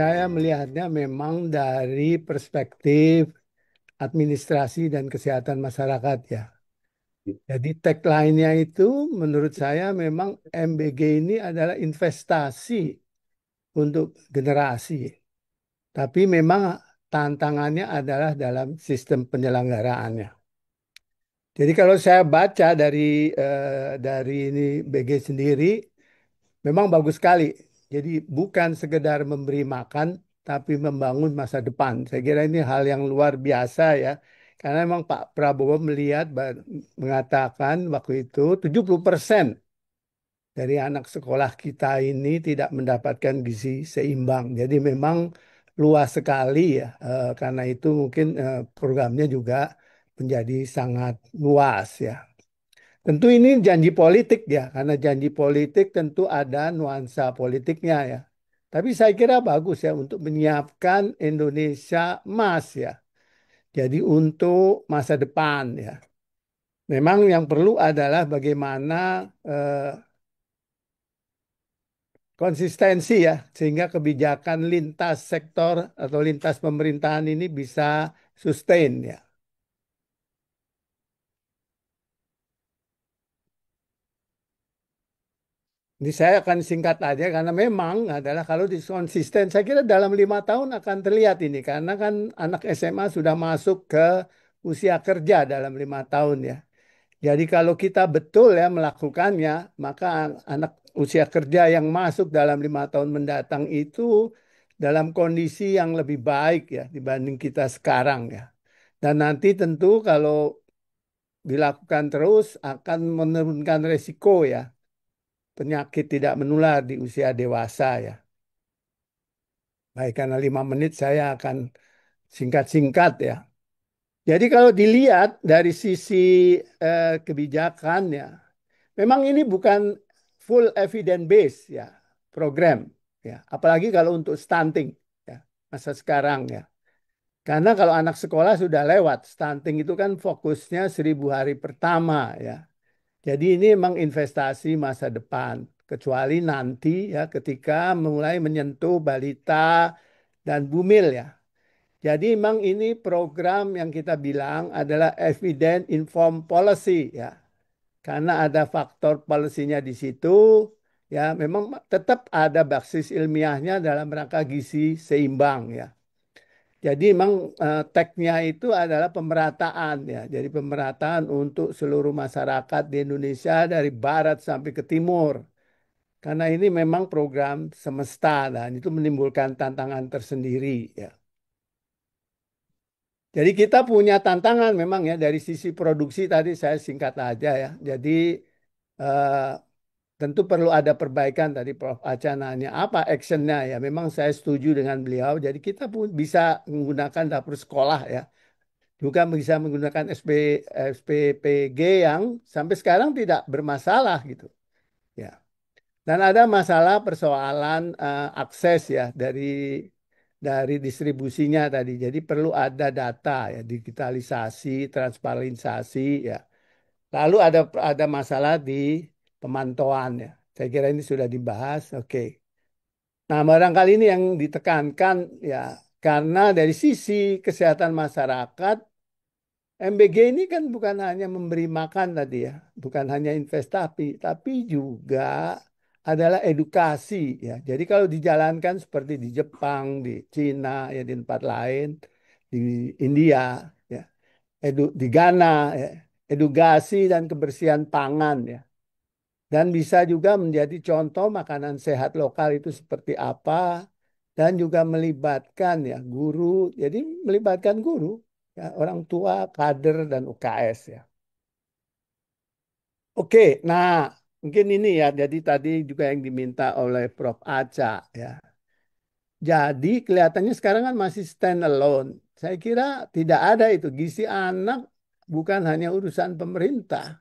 saya melihatnya memang dari perspektif administrasi dan kesehatan masyarakat ya. Jadi tagline-nya itu menurut saya memang MBG ini adalah investasi untuk generasi. Tapi memang tantangannya adalah dalam sistem penyelenggaraannya. Jadi kalau saya baca dari ini BG sendiri, memang bagus sekali. Jadi bukan sekedar memberi makan, tapi membangun masa depan. Saya kira ini hal yang luar biasa ya. Karena memang Pak Prabowo mengatakan waktu itu 70% dari anak sekolah kita ini tidak mendapatkan gizi seimbang. Jadi memang luas sekali ya. Karena itu mungkin programnya juga menjadi sangat luas ya. Tentu ini janji politik ya, karena janji politik tentu ada nuansa politiknya ya. Tapi saya kira bagus ya untuk menyiapkan Indonesia emas ya. Jadi untuk masa depan ya. Memang yang perlu adalah bagaimana konsistensi ya, sehingga kebijakan lintas sektor atau lintas pemerintahan ini bisa sustain ya. Ini saya akan singkat aja karena memang adalah kalau konsisten, saya kira dalam 5 tahun akan terlihat ini karena kan anak SMA sudah masuk ke usia kerja dalam 5 tahun ya. Jadi kalau kita betul ya melakukannya, maka anak usia kerja yang masuk dalam 5 tahun mendatang itu dalam kondisi yang lebih baik ya dibanding kita sekarang ya. Dan nanti tentu kalau dilakukan terus akan menurunkan resiko ya penyakit tidak menular di usia dewasa ya. Baik, karena 5 menit saya akan singkat-singkat ya. Jadi kalau dilihat dari sisi kebijakan ya, memang ini bukan full evidence base ya program ya. Apalagi kalau untuk stunting ya masa sekarang ya. Karena kalau anak sekolah sudah lewat, stunting itu kan fokusnya 1.000 hari pertama ya. Jadi ini memang investasi masa depan. Kecuali nanti ya ketika mulai menyentuh balita dan bumil ya. Jadi memang ini program yang kita bilang adalah evidence informed policy ya. Karena ada faktor policy-nya di situ ya memang tetap ada basis ilmiahnya dalam rangka gizi seimbang ya. Jadi memang tagnya itu adalah pemerataan ya. Jadi pemerataan untuk seluruh masyarakat di Indonesia dari barat sampai ke timur. Karena ini memang program semesta dan itu menimbulkan tantangan tersendiri ya. Jadi kita punya tantangan memang ya dari sisi produksi tadi saya singkat aja ya. Jadi eh, tentu perlu ada perbaikan tadi Prof. Aca nanya apa actionnya ya. Memang saya setuju dengan beliau. Jadi kita pun bisa menggunakan dapur sekolah ya. Juga bisa menggunakan SPPG yang sampai sekarang tidak bermasalah gitu. Ya. Dan ada masalah persoalan akses ya dari distribusinya tadi. Jadi perlu ada data ya, digitalisasi, transparansi ya. Lalu ada masalah di pemantauan ya. Saya kira ini sudah dibahas. Oke. Nah, barangkali ini yang ditekankan ya karena dari sisi kesehatan masyarakat MBG ini kan bukan hanya memberi makan tadi ya, bukan hanya investasi, tapi juga adalah edukasi ya. Jadi kalau dijalankan seperti di Jepang, di Cina, ya di tempat lain, di India, ya, di Ghana, ya, edukasi dan kebersihan pangan ya. Dan bisa juga menjadi contoh makanan sehat lokal itu seperti apa, dan juga melibatkan ya guru, jadi melibatkan guru, ya, orang tua, kader, dan UKS ya. Oke, nah mungkin ini ya, jadi tadi juga yang diminta oleh Prof. Aca ya. Jadi kelihatannya sekarang kan masih stand alone. Saya kira tidak ada itu. Gizi anak bukan hanya urusan pemerintah,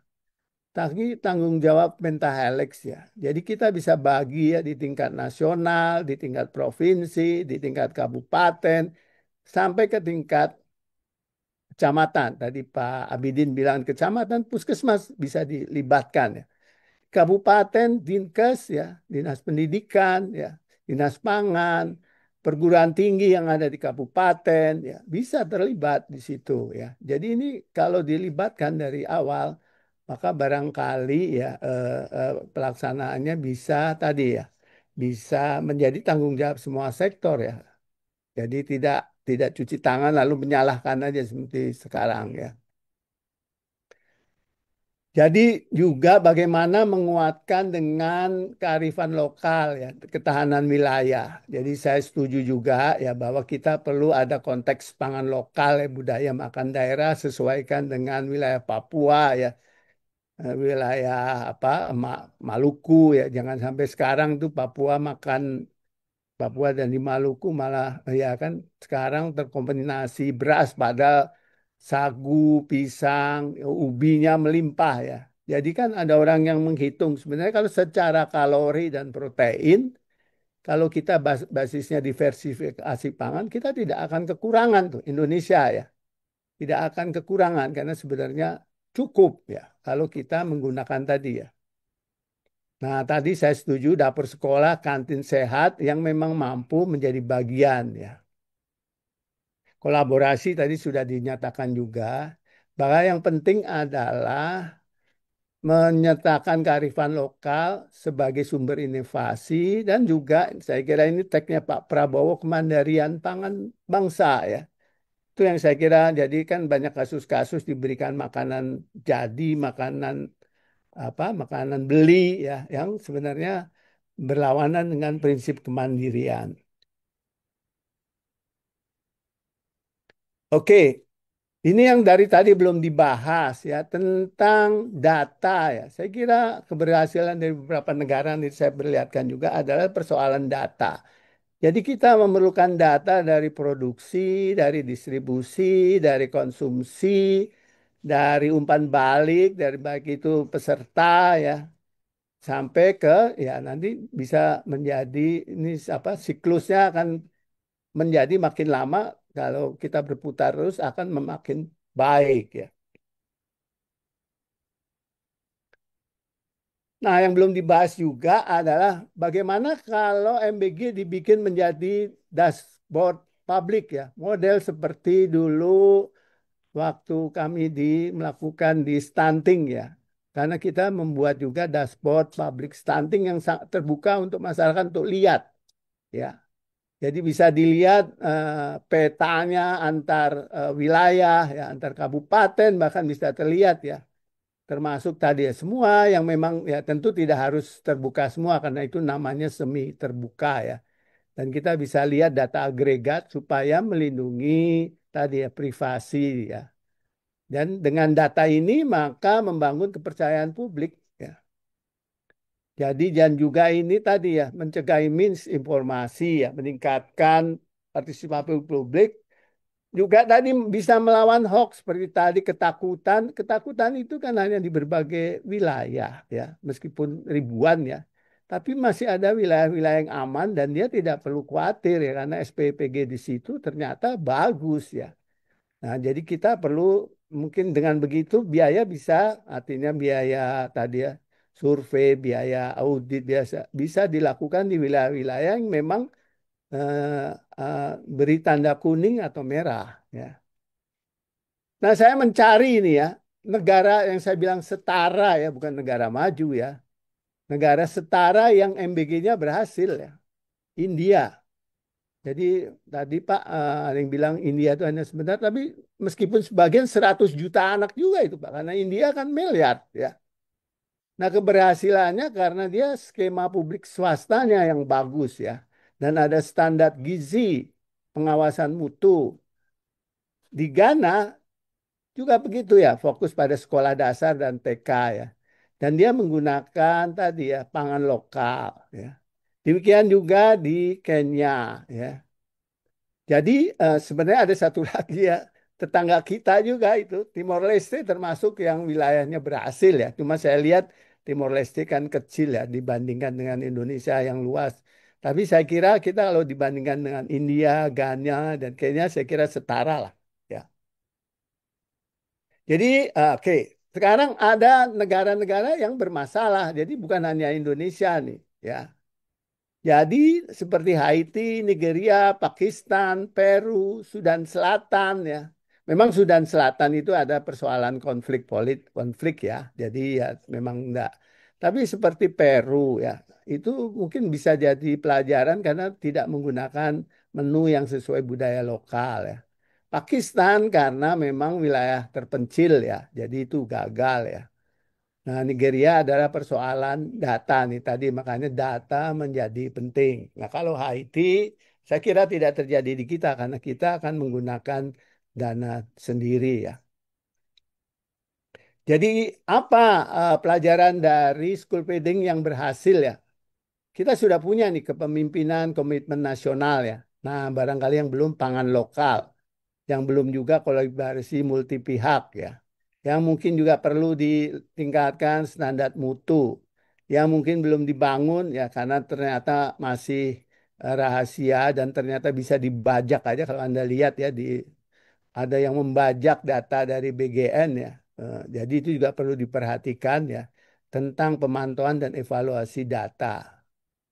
tapi tanggung jawab Pentahelix ya. Jadi kita bisa bagi ya di tingkat nasional, di tingkat provinsi, di tingkat kabupaten, sampai ke tingkat kecamatan. Tadi Pak Abidin bilang kecamatan, puskesmas bisa dilibatkan ya. Kabupaten, Dinkes ya, Dinas Pendidikan ya, Dinas Pangan, perguruan tinggi yang ada di kabupaten ya bisa terlibat di situ ya. Jadi ini kalau dilibatkan dari awal maka barangkali ya pelaksanaannya bisa tadi ya bisa menjadi tanggung jawab semua sektor ya. Jadi tidak cuci tangan lalu menyalahkan aja seperti sekarang ya. Jadi juga bagaimana menguatkan dengan kearifan lokal ya, ketahanan wilayah. Jadi saya setuju juga ya bahwa kita perlu ada konteks pangan lokal ya, budaya makan daerah sesuaikan dengan wilayah Papua ya, wilayah apa Maluku ya. Jangan sampai sekarang tuh Papua dan di Maluku malah ya kan sekarang terkontaminasi beras pada sagu, pisang, ubinya melimpah ya. Jadi kan ada orang yang menghitung sebenarnya kalau secara kalori dan protein kalau kita basisnya diversifikasi pangan kita tidak akan kekurangan tuh Indonesia ya. Tidak akan kekurangan karena sebenarnya cukup ya kalau kita menggunakan tadi ya. Nah, tadi saya setuju dapur sekolah, kantin sehat yang memang mampu menjadi bagian ya. Kolaborasi tadi sudah dinyatakan juga. Bahwa yang penting adalah menyertakan kearifan lokal sebagai sumber inovasi dan juga saya kira ini tagnya Pak Prabowo kemandirian pangan bangsa ya. Itu yang saya kira jadi kan banyak kasus-kasus diberikan makanan jadi, makanan beli ya yang sebenarnya berlawanan dengan prinsip kemandirian. Oke, ini yang dari tadi belum dibahas ya tentang data ya. Saya kira keberhasilan dari beberapa negara yang saya perlihatkan juga adalah persoalan data. Jadi kita memerlukan data dari produksi, dari distribusi, dari konsumsi, dari umpan balik, dari baik itu peserta ya, sampai ke ya nanti bisa menjadi ini apa siklusnya akan menjadi makin lama kalau kita berputar terus akan memakin baik ya. Nah, yang belum dibahas juga adalah bagaimana kalau MBG dibikin menjadi dashboard publik ya, model seperti dulu waktu kami melakukan di stunting ya. Karena kita membuat juga dashboard public stunting yang terbuka untuk masyarakat untuk lihat ya. Jadi bisa dilihat petanya antar wilayah ya, antar kabupaten bahkan bisa terlihat ya. Termasuk tadi ya semua yang memang ya tentu tidak harus terbuka semua karena itu namanya semi terbuka ya. Dan kita bisa lihat data agregat supaya melindungi tadi ya privasi ya. Dan dengan data ini maka membangun kepercayaan publik ya. Jadi dan juga ini tadi ya mencegah misinformasi ya, meningkatkan partisipasi publik juga tadi bisa melawan hoax seperti tadi ketakutan. Ketakutan itu kan hanya di berbagai wilayah ya, meskipun ribuan ya. Tapi masih ada wilayah-wilayah yang aman dan dia tidak perlu khawatir ya karena SPPG di situ ternyata bagus ya. Nah, jadi kita perlu mungkin dengan begitu biaya bisa artinya biaya tadi ya survei, biaya audit biasa bisa dilakukan di wilayah-wilayah yang memang eh, eh, beri tanda kuning atau merah ya. Nah, saya mencari ini ya, negara yang saya bilang setara ya, bukan negara maju ya. Negara setara yang MBG-nya berhasil ya. India. Jadi tadi Pak ada yang bilang India itu hanya sebentar, tapi meskipun sebagian 100 juta anak juga itu Pak, karena India kan miliar ya. Nah keberhasilannya karena dia skema publik swastanya yang bagus ya. Dan ada standar gizi, pengawasan mutu. Di Ghana juga begitu ya, fokus pada sekolah dasar dan TK ya. Dan dia menggunakan tadi ya pangan lokal ya. Demikian juga di Kenya ya. Jadi sebenarnya ada satu lagi ya, tetangga kita juga itu Timor Leste termasuk yang wilayahnya berhasil ya. Cuma saya lihat Timor Leste kan kecil ya dibandingkan dengan Indonesia yang luas. Tapi saya kira kita kalau dibandingkan dengan India, Ghana, dan Kenya saya kira setara lah. Ya. Jadi, oke, sekarang ada negara-negara yang bermasalah. Jadi bukan hanya Indonesia nih, ya. Jadi seperti Haiti, Nigeria, Pakistan, Peru, Sudan Selatan ya. Memang Sudan Selatan itu ada persoalan konflik ya. Jadi ya memang enggak. Tapi seperti Peru ya, itu mungkin bisa jadi pelajaran karena tidak menggunakan menu yang sesuai budaya lokal ya. Pakistan karena memang wilayah terpencil ya. Jadi itu gagal ya. Nah, Nigeria adalah persoalan data nih tadi, makanya data menjadi penting. Nah, kalau Haiti, saya kira tidak terjadi di kita karena kita akan menggunakan dana sendiri ya. Jadi apa pelajaran dari school feeding yang berhasil ya? Kita sudah punya nih kepemimpinan komitmen nasional ya. Nah, barangkali yang belum pangan lokal, yang belum juga kolaborasi multi pihak ya, yang mungkin juga perlu ditingkatkan standar mutu, yang mungkin belum dibangun ya karena ternyata masih rahasia dan ternyata bisa dibajak aja kalau Anda lihat ya ada yang membajak data dari BGN ya. Jadi itu juga perlu diperhatikan ya tentang pemantauan dan evaluasi data.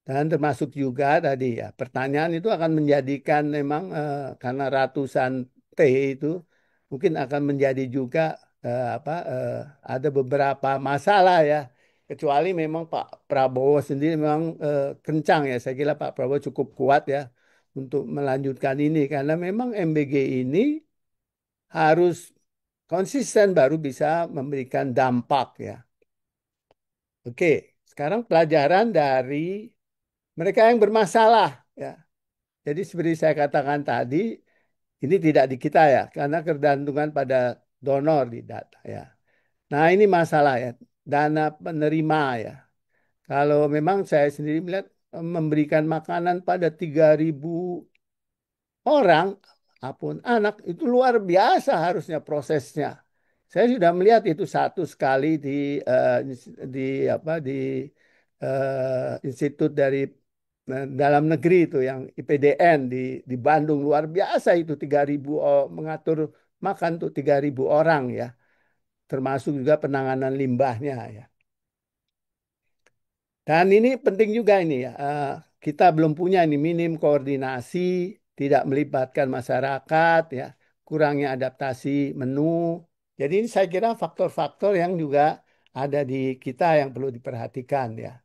Dan termasuk juga tadi ya, pertanyaan itu akan menjadikan memang karena ratusan T itu mungkin akan menjadi juga ada beberapa masalah ya. Kecuali memang Pak Prabowo sendiri memang kencang ya. Saya kira Pak Prabowo cukup kuat ya untuk melanjutkan ini karena memang MBG ini harus konsisten baru bisa memberikan dampak ya. Oke, sekarang pelajaran dari mereka yang bermasalah ya. Jadi seperti saya katakan tadi, ini tidak di kita ya, karena ketergantungan pada donor di data ya. Nah ini masalah ya, dana penerima ya. Kalau memang saya sendiri melihat memberikan makanan pada 3.000 orang, apun anak, itu luar biasa harusnya prosesnya. Saya sudah melihat itu satu sekali di di institut dari dalam negeri itu yang IPDN di Bandung luar biasa itu 3.000 mengatur makan tuh 3.000 orang ya, termasuk juga penanganan limbahnya ya. Dan ini penting juga ini ya, kita belum punya ini minim koordinasi, tidak melibatkan masyarakat ya, kurangnya adaptasi menu. Jadi ini saya kira faktor-faktor yang juga ada di kita yang perlu diperhatikan ya.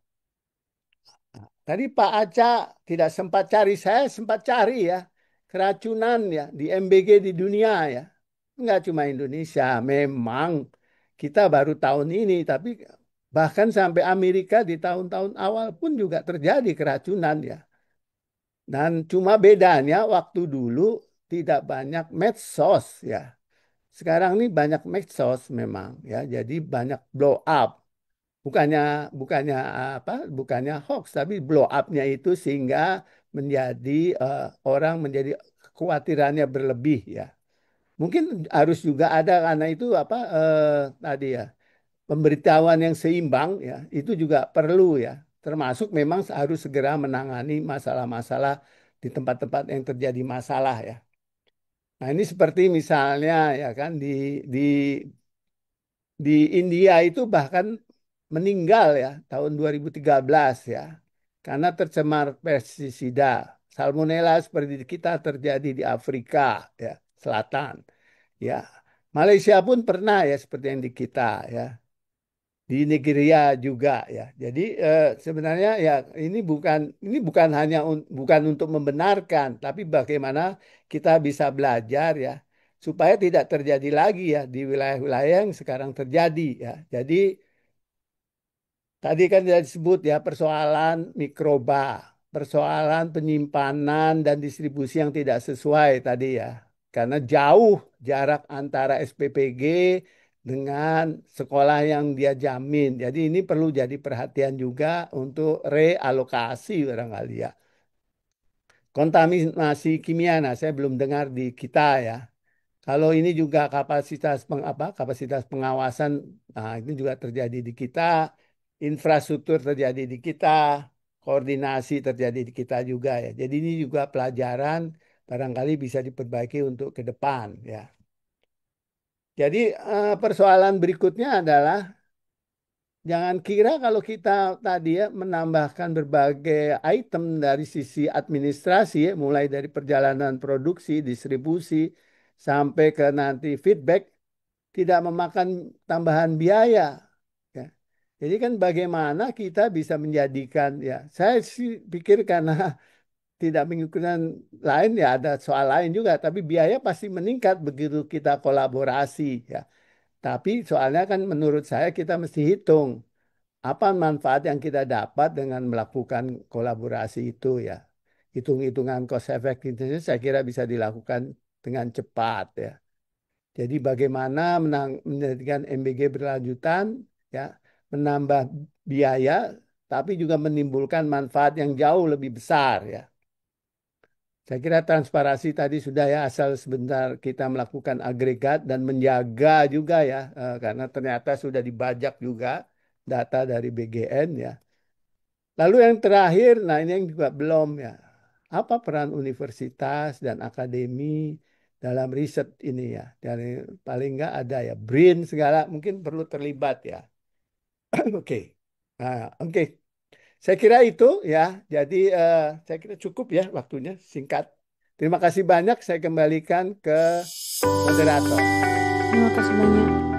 Tadi Pak Aca tidak sempat cari, saya sempat cari ya, keracunan ya di MBG di dunia ya. Enggak cuma Indonesia, memang kita baru tahun ini, tapi bahkan sampai Amerika di tahun-tahun awal pun juga terjadi keracunan ya. Dan cuma bedanya waktu dulu tidak banyak medsos ya. Sekarang ini banyak medsos memang ya, jadi banyak blow up. Bukannya bukannya bukannya hoax, tapi blow up-nya itu sehingga menjadi orang menjadi kekhawatirannya berlebih ya. Mungkin harus juga ada karena itu tadi ya pemberitahuan yang seimbang ya itu juga perlu ya. Termasuk memang harus segera menangani masalah-masalah di tempat-tempat yang terjadi masalah ya. Nah ini seperti misalnya ya kan di di India itu bahkan meninggal ya tahun 2013 ya karena tercemar pestisida. Salmonella seperti di kita terjadi di Afrika ya Selatan ya. Malaysia pun pernah ya seperti yang di kita ya. Di Nigeria juga ya. Jadi sebenarnya ya ini bukan hanya bukan untuk membenarkan, tapi bagaimana kita bisa belajar ya supaya tidak terjadi lagi ya di wilayah-wilayah yang sekarang terjadi ya. Jadi tadi kan sudah disebut ya persoalan mikroba, persoalan penyimpanan dan distribusi yang tidak sesuai tadi ya. Karena jauh jarak antara SPPG dengan sekolah yang dia jamin. Jadi ini perlu jadi perhatian juga untuk realokasi barangkali ya. Kontaminasi kimia, nah saya belum dengar di kita ya. Kalau ini juga kapasitas pengawasan, nah ini juga terjadi di kita, infrastruktur terjadi di kita, koordinasi terjadi di kita juga ya. Jadi ini juga pelajaran barangkali bisa diperbaiki untuk ke depan ya. Jadi persoalan berikutnya adalah Jangan kira kalau kita tadi ya menambahkan berbagai item dari sisi administrasi ya, mulai dari perjalanan produksi, distribusi, sampai ke nanti feedback, tidak memakan tambahan biaya. Ya. Jadi kan bagaimana kita bisa menjadikan ya, saya sih pikir karena tidak mengikuti lain ya ada soal lain juga, tapi biaya pasti meningkat begitu kita kolaborasi ya. Tapi soalnya kan menurut saya kita mesti hitung apa manfaat yang kita dapat dengan melakukan kolaborasi itu ya. Hitung-hitungan cost effectiveness saya kira bisa dilakukan dengan cepat ya. Jadi bagaimana menjadikan MBG berlanjutan ya, menambah biaya tapi juga menimbulkan manfaat yang jauh lebih besar ya. Saya kira transparansi tadi sudah ya, asal sebentar kita melakukan agregat dan menjaga juga ya, karena ternyata sudah dibajak juga data dari BGN ya. Lalu yang terakhir, nah ini yang juga belum ya, apa peran universitas dan akademi dalam riset ini ya? Dari paling nggak ada ya, BRIN segala mungkin perlu terlibat ya. Oke, nah, oke. Saya kira itu ya. Jadi saya kira cukup ya waktunya singkat. Terima kasih banyak. Saya kembalikan ke moderator. Terima kasih banyak.